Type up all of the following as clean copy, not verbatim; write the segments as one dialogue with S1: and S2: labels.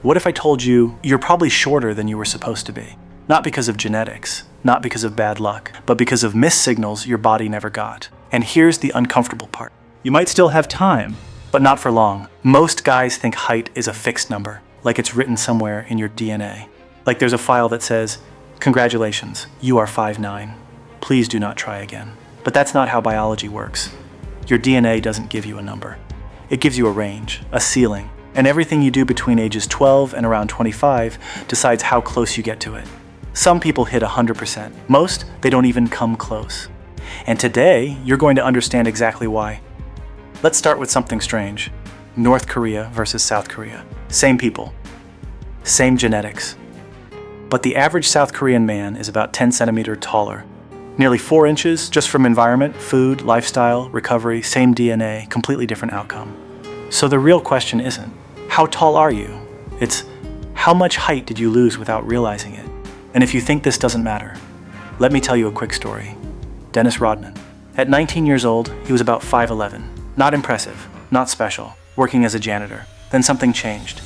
S1: What if I told you you're probably shorter than you were supposed to be? Not because of genetics, not because of bad luck, but because of missed signals your body never got. And here's the uncomfortable part. You might still have time, but not for long. Most guys think height is a fixed number, like it's written somewhere in your DNA. Like there's a file that says, "Congratulations, you are 5'9". Please do not try again." But that's not how biology works. Your DNA doesn't give you a number. It gives you a range, a ceiling, and everything you do between ages 12 and around 25 decides how close you get to it. Some people hit 100%. Most, they don't even come close. And today, you're going to understand exactly why. Let's start with something strange. North Korea versus South Korea. Same people. Same genetics. But the average South Korean man is about 10 centimeters taller. Nearly 4 inches just from environment, food, lifestyle, recovery, same DNA, completely different outcome. So the real question isn't, how tall are you? It's, how much height did you lose without realizing it? And if you think this doesn't matter, let me tell you a quick story. Dennis Rodman. At 19 years old, he was about 5'11". Not impressive, not special, working as a janitor. Then something changed.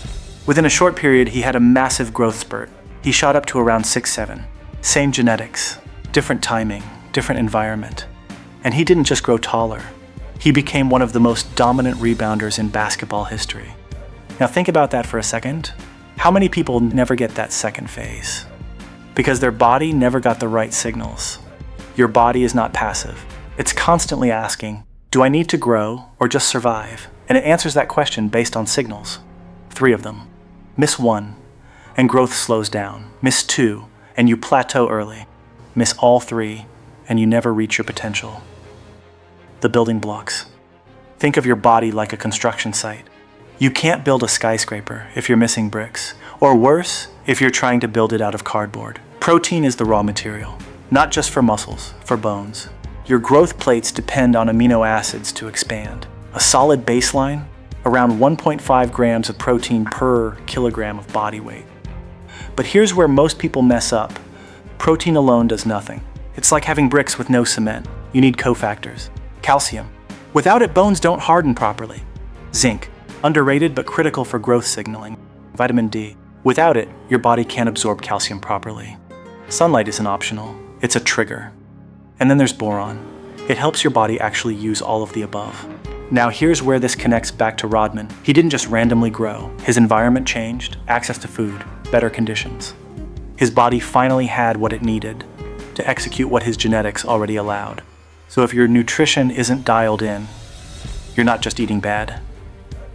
S1: Within a short period, he had a massive growth spurt. He shot up to around 6'7". Same genetics, different timing, different environment. And he didn't just grow taller. He became one of the most dominant rebounders in basketball history. Now think about that for a second. How many people never get that second phase? Because their body never got the right signals. Your body is not passive. It's constantly asking, do I need to grow or just survive? And it answers that question based on signals. 3 of them. Miss 1, and growth slows down. Miss 2, and you plateau early. Miss all 3, and you never reach your potential. The building blocks. Think of your body like a construction site. You can't build a skyscraper if you're missing bricks, or worse, if you're trying to build it out of cardboard. Protein is the raw material, not just for muscles, for bones. Your growth plates depend on amino acids to expand. A solid baseline, around 1.5 grams of protein per kilogram of body weight. But here's where most people mess up. Protein alone does nothing. It's like having bricks with no cement. You need cofactors. Calcium. Without it, bones don't harden properly. Zinc. Underrated but critical for growth signaling. Vitamin D. Without it, your body can't absorb calcium properly. Sunlight isn't optional. It's a trigger. And then there's boron. It helps your body actually use all of the above. Now here's where this connects back to Rodman. He didn't just randomly grow. His environment changed, access to food, better conditions. His body finally had what it needed to execute what his genetics already allowed. So if your nutrition isn't dialed in, you're not just eating bad.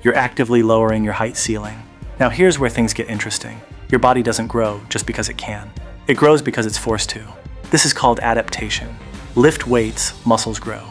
S1: You're actively lowering your height ceiling. Now here's where things get interesting. Your body doesn't grow just because it can. It grows because it's forced to. This is called adaptation. Lift weights, muscles grow.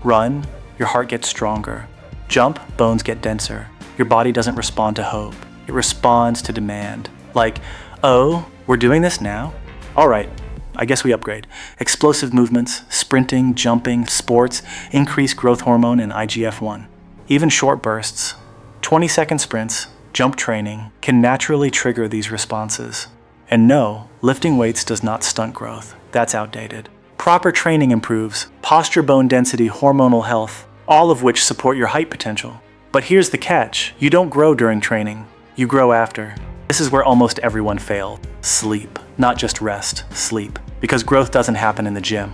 S1: Run, your heart gets stronger. Jump, bones get denser. Your body doesn't respond to hope. It responds to demand. Like, oh, we're doing this now? All right, I guess we upgrade. Explosive movements, sprinting, jumping, sports, increase growth hormone and IGF-1. Even short bursts, 20-second sprints, jump training can naturally trigger these responses. And no, lifting weights does not stunt growth. That's outdated. Proper training improves posture, bone density, hormonal health, all of which support your height potential. But here's the catch. You don't grow during training. You grow after. This is where almost everyone failed. Sleep. Not just rest, sleep. Because growth doesn't happen in the gym.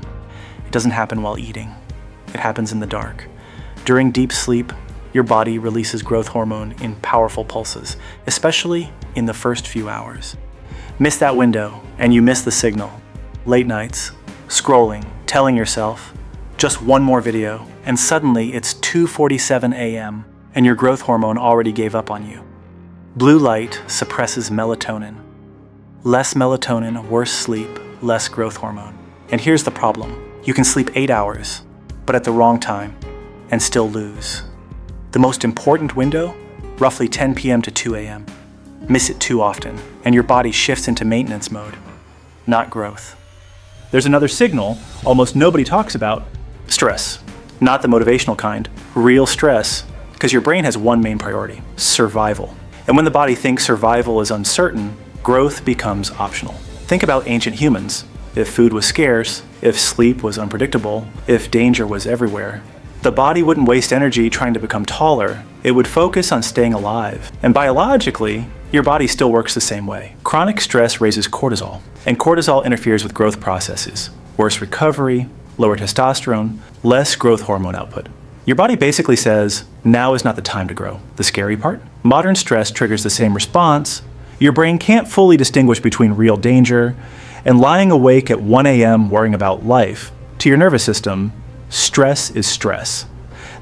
S1: It doesn't happen while eating. It happens in the dark. During deep sleep, your body releases growth hormone in powerful pulses, especially in the first few hours. Miss that window, and you miss the signal. Late nights, scrolling, telling yourself, just one more video, and suddenly it's 2:47 a.m., and your growth hormone already gave up on you. Blue light suppresses melatonin. Less melatonin, worse sleep, less growth hormone. And here's the problem. You can sleep 8 hours, but at the wrong time, and still lose. The most important window, roughly 10 p.m. to 2 a.m. Miss it too often, and your body shifts into maintenance mode, not growth. There's another signal almost nobody talks about: stress. Not the motivational kind, real stress, because your brain has one main priority: survival. And when the body thinks survival is uncertain, growth becomes optional. Think about ancient humans. If food was scarce, if sleep was unpredictable, if danger was everywhere, the body wouldn't waste energy trying to become taller. It would focus on staying alive. And biologically, your body still works the same way. Chronic stress raises cortisol, and cortisol interferes with growth processes. Worse recovery, lower testosterone, less growth hormone output. Your body basically says, now is not the time to grow. The scary part? Modern stress triggers the same response. Your brain can't fully distinguish between real danger and lying awake at 1 a.m. worrying about life. To your nervous system, stress is stress.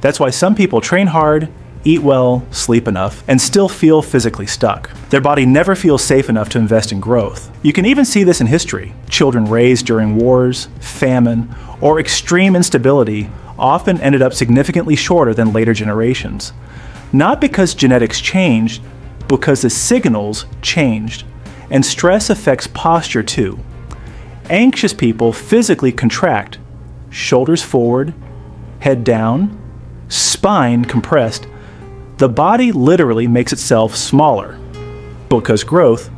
S1: That's why some people train hard, eat well, sleep enough, and still feel physically stuck. Their body never feels safe enough to invest in growth. You can even see this in history. Children raised during wars, famine, or extreme instability often ended up significantly shorter than later generations. Not because genetics changed, because the signals changed. And stress affects posture too. Anxious people physically contract, shoulders forward, head down, spine compressed. The body literally makes itself smaller, because growth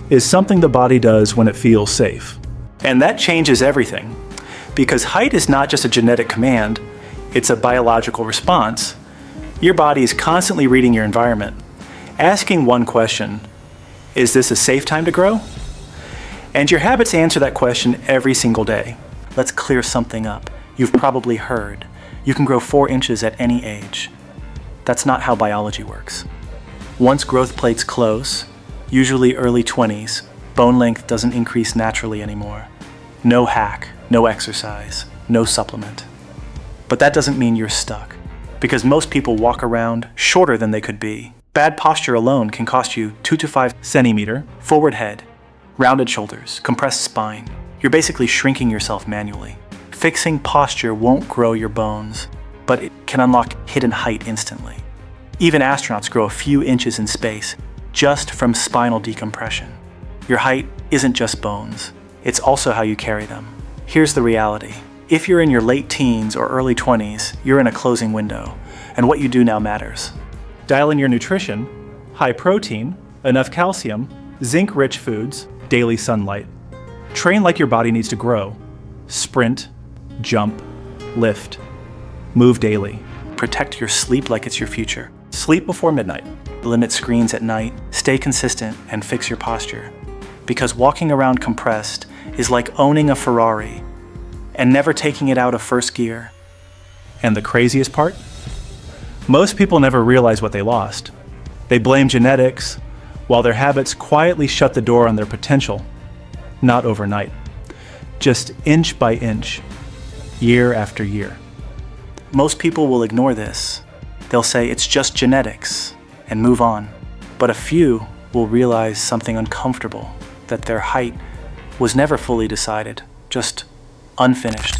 S1: is something the body does when it feels safe. And that changes everything, because height is not just a genetic command, it's a biological response. Your body is constantly reading your environment, asking one question: is this a safe time to grow? And your habits answer that question every single day. Let's clear something up. You've probably heard, you can grow 4 inches at any age. That's not how biology works. Once growth plates close, usually early 20s, bone length doesn't increase naturally anymore. No hack, no exercise, no supplement. But that doesn't mean you're stuck, because most people walk around shorter than they could be. Bad posture alone can cost you 2 to 5 centimeter, forward head, rounded shoulders, compressed spine. You're basically shrinking yourself manually. Fixing posture won't grow your bones, but it can unlock hidden height instantly. Even astronauts grow a few inches in space just from spinal decompression. Your height isn't just bones, it's also how you carry them. Here's the reality. If you're in your late teens or early 20s, you're in a closing window, and what you do now matters. Dial in your nutrition: high protein, enough calcium, zinc-rich foods, daily sunlight. Train like your body needs to grow. Sprint, jump, lift. Move daily. Protect your sleep like it's your future. Sleep before midnight. Limit screens at night. Stay consistent and fix your posture. Because walking around compressed is like owning a Ferrari and never taking it out of first gear. And the craziest part? Most people never realize what they lost. They blame genetics, while their habits quietly shut the door on their potential. Not overnight. Just inch by inch, year after year. Most people will ignore this. They'll say it's just genetics and move on. But a few will realize something uncomfortable, that their height was never fully decided, just unfinished.